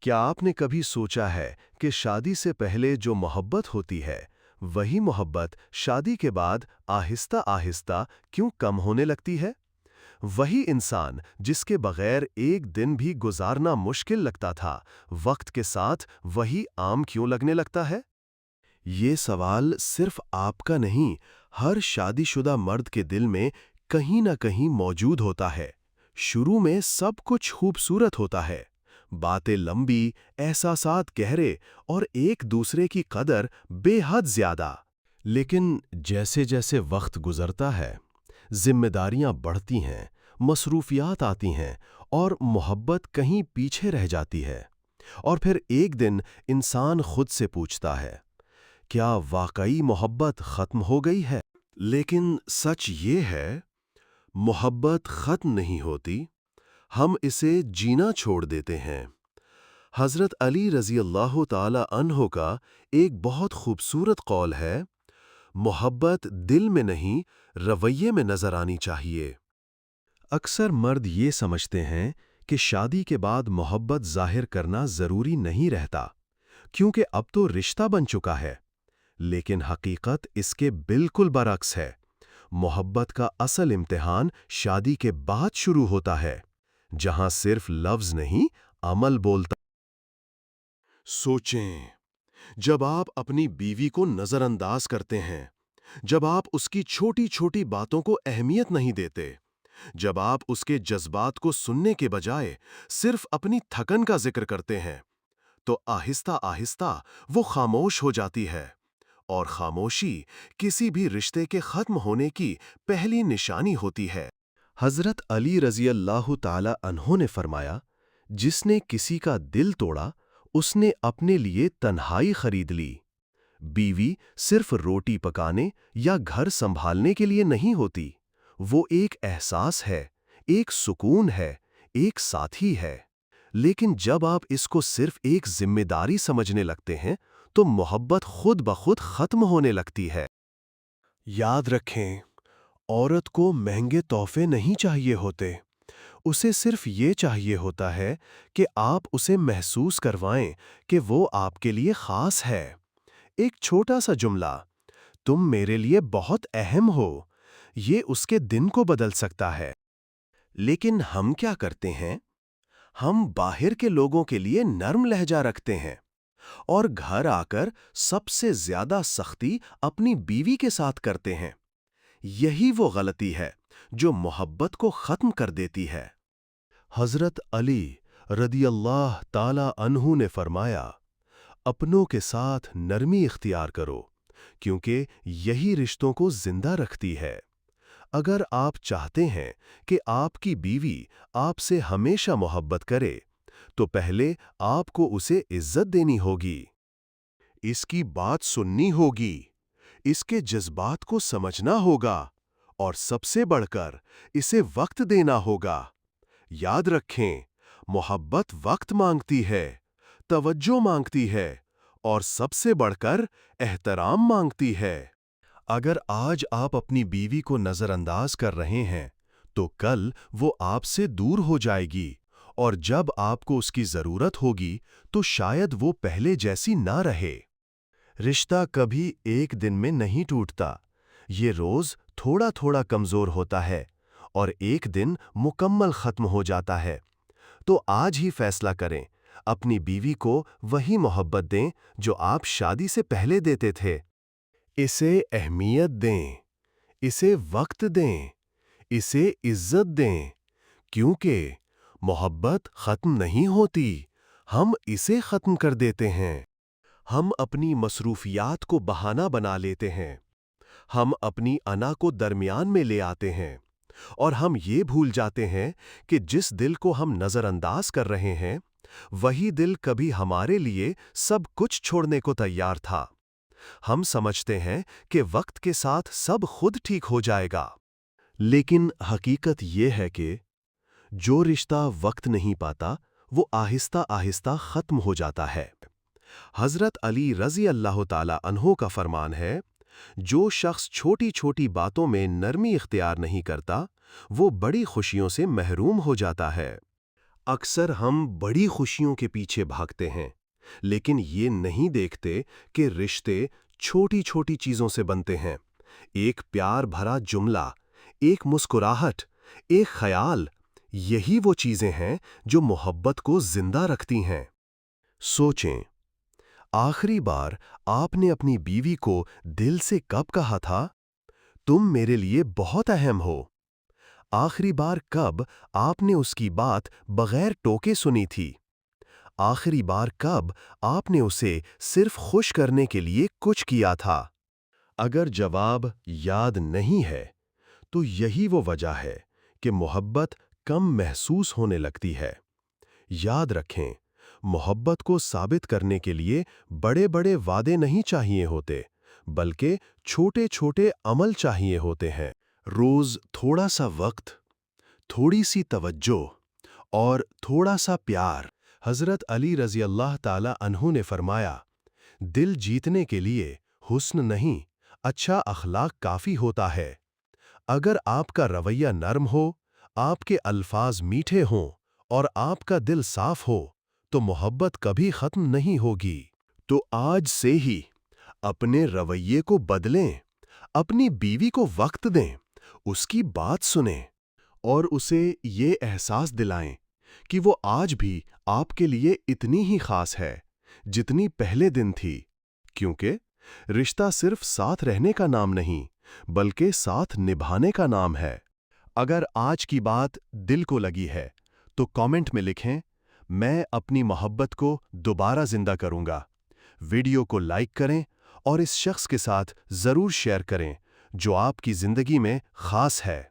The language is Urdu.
کیا آپ نے کبھی سوچا ہے کہ شادی سے پہلے جو محبت ہوتی ہے وہی محبت شادی کے بعد آہستہ آہستہ کیوں کم ہونے لگتی ہے؟ وہی انسان جس کے بغیر ایک دن بھی گزارنا مشکل لگتا تھا، وقت کے ساتھ وہی عام کیوں لگنے لگتا ہے؟ یہ سوال صرف آپ کا نہیں، ہر شادی شدہ مرد کے دل میں کہیں نہ کہیں موجود ہوتا ہے۔ شروع میں سب کچھ خوبصورت ہوتا ہے، باتیں لمبی، احساسات گہرے اور ایک دوسرے کی قدر بے حد زیادہ۔ لیکن جیسے جیسے وقت گزرتا ہے، ذمہ داریاں بڑھتی ہیں، مصروفیات آتی ہیں اور محبت کہیں پیچھے رہ جاتی ہے، اور پھر ایک دن انسان خود سے پوچھتا ہے، کیا واقعی محبت ختم ہو گئی ہے؟ لیکن سچ یہ ہے، محبت ختم نہیں ہوتی، ہم اسے جینا چھوڑ دیتے ہیں۔ حضرت علی رضی اللہ تعالی عنہ کا ایک بہت خوبصورت قول ہے، محبت دل میں نہیں، رویے میں نظر آنی چاہیے۔ اکثر مرد یہ سمجھتے ہیں کہ شادی کے بعد محبت ظاہر کرنا ضروری نہیں رہتا، کیونکہ اب تو رشتہ بن چکا ہے۔ لیکن حقیقت اس کے بالکل برعکس ہے۔ محبت کا اصل امتحان شادی کے بعد شروع ہوتا ہے، جہاں صرف لفظ نہیں، عمل بولتا۔ سوچیں، جب آپ اپنی بیوی کو نظر انداز کرتے ہیں، جب آپ اس کی چھوٹی چھوٹی باتوں کو اہمیت نہیں دیتے، جب آپ اس کے جذبات کو سننے کے بجائے صرف اپنی تھکن کا ذکر کرتے ہیں، تو آہستہ آہستہ وہ خاموش ہو جاتی ہے، اور خاموشی کسی بھی رشتے کے ختم ہونے کی پہلی نشانی ہوتی ہے۔ حضرت علی رضی اللہ تعالی عنہ نے فرمایا، جس نے کسی کا دل توڑا، اس نے اپنے لیے تنہائی خرید لی۔ بیوی صرف روٹی پکانے یا گھر سنبھالنے کے لیے نہیں ہوتی، وہ ایک احساس ہے، ایک سکون ہے، ایک ساتھی ہے۔ لیکن جب آپ اس کو صرف ایک ذمہ داری سمجھنے لگتے ہیں تو محبت خود بخود ختم ہونے لگتی ہے۔ یاد رکھیں، عورت کو مہنگے تحفے نہیں چاہیے ہوتے، اسے صرف یہ چاہیے ہوتا ہے کہ آپ اسے محسوس کروائیں کہ وہ آپ کے لیے خاص ہے۔ ایک چھوٹا سا جملہ، تم میرے لیے بہت اہم ہو، یہ اس کے دن کو بدل سکتا ہے۔ لیکن ہم کیا کرتے ہیں؟ ہم باہر کے لوگوں کے لیے نرم لہجہ رکھتے ہیں، اور گھر آ کر سب سے زیادہ سختی اپنی بیوی کے ساتھ کرتے ہیں۔ یہی وہ غلطی ہے جو محبت کو ختم کر دیتی ہے۔ حضرت علی رضی اللہ تعالی عنہ نے فرمایا، اپنوں کے ساتھ نرمی اختیار کرو، کیونکہ یہی رشتوں کو زندہ رکھتی ہے۔ اگر آپ چاہتے ہیں کہ آپ کی بیوی آپ سے ہمیشہ محبت کرے، تو پہلے آپ کو اسے عزت دینی ہوگی، اس کی بات سننی ہوگی، اس کے جذبات کو سمجھنا ہوگا، اور سب سے بڑھ کر اسے وقت دینا ہوگا۔ یاد رکھیں، محبت وقت مانگتی ہے، توجہ مانگتی ہے، اور سب سے بڑھ کر احترام مانگتی ہے۔ اگر آج آپ اپنی بیوی کو نظر انداز کر رہے ہیں، تو کل وہ آپ سے دور ہو جائے گی، اور جب آپ کو اس کی ضرورت ہوگی تو شاید وہ پہلے جیسی نہ رہے۔ رشتہ کبھی ایک دن میں نہیں ٹوٹتا، یہ روز تھوڑا تھوڑا کمزور ہوتا ہے، اور ایک دن مکمل ختم ہو جاتا ہے۔ تو آج ہی فیصلہ کریں، اپنی بیوی کو وہی محبت دیں جو آپ شادی سے پہلے دیتے تھے۔ اسے اہمیت دیں، اسے وقت دیں، اسے عزت دیں، کیونکہ محبت ختم نہیں ہوتی، ہم اسے ختم کر دیتے ہیں۔ ہم اپنی مصروفیات کو بہانہ بنا لیتے ہیں، ہم اپنی انا کو درمیان میں لے آتے ہیں، اور ہم یہ بھول جاتے ہیں کہ جس دل کو ہم نظر انداز کر رہے ہیں، وہی دل کبھی ہمارے لیے سب کچھ چھوڑنے کو تیار تھا۔ ہم سمجھتے ہیں کہ وقت کے ساتھ سب خود ٹھیک ہو جائے گا، لیکن حقیقت یہ ہے کہ جو رشتہ وقت نہیں پاتا، وہ آہستہ آہستہ ختم ہو جاتا ہے۔ حضرت علی رضی اللہ تعالی عنہ کا فرمان ہے، جو شخص چھوٹی چھوٹی باتوں میں نرمی اختیار نہیں کرتا، وہ بڑی خوشیوں سے محروم ہو جاتا ہے۔ اکثر ہم بڑی خوشیوں کے پیچھے بھاگتے ہیں، لیکن یہ نہیں دیکھتے کہ رشتے چھوٹی چھوٹی چیزوں سے بنتے ہیں۔ ایک پیار بھرا جملہ، ایک مسکراہٹ، ایک خیال، یہی وہ چیزیں ہیں جو محبت کو زندہ رکھتی ہیں۔ سوچیں، آخری بار آپ نے اپنی بیوی کو دل سے کب کہا تھا، تم میرے لیے بہت اہم ہو؟ آخری بار کب آپ نے اس کی بات بغیر ٹوکے سنی تھی؟ آخری بار کب آپ نے اسے صرف خوش کرنے کے لیے کچھ کیا تھا؟ اگر جواب یاد نہیں ہے، تو یہی وہ وجہ ہے کہ محبت کم محسوس ہونے لگتی ہے۔ یاد رکھیں، محبت کو ثابت کرنے کے لیے بڑے بڑے وعدے نہیں چاہیے ہوتے، بلکہ چھوٹے چھوٹے عمل چاہیے ہوتے ہیں۔ روز تھوڑا سا وقت، تھوڑی سی توجہ اور تھوڑا سا پیار۔ حضرت علی رضی اللہ تعالی عنہ نے فرمایا، دل جیتنے کے لیے حسن نہیں، اچھا اخلاق کافی ہوتا ہے۔ اگر آپ کا رویہ نرم ہو، آپ کے الفاظ میٹھے ہوں اور آپ کا دل صاف ہو، تو محبت کبھی ختم نہیں ہوگی۔ تو آج سے ہی اپنے رویے کو بدلیں، اپنی بیوی کو وقت دیں، اس کی بات سنیں اور اسے یہ احساس دلائیں کہ وہ آج بھی آپ کے لیے اتنی ہی خاص ہے جتنی پہلے دن تھی، کیونکہ رشتہ صرف ساتھ رہنے کا نام نہیں، بلکہ ساتھ نبھانے کا نام ہے۔ اگر آج کی بات دل کو لگی ہے تو کامنٹ میں لکھیں، میں اپنی محبت کو دوبارہ زندہ کروں گا۔ ویڈیو کو لائک کریں اور اس شخص کے ساتھ ضرور شیئر کریں جو آپ کی زندگی میں خاص ہے۔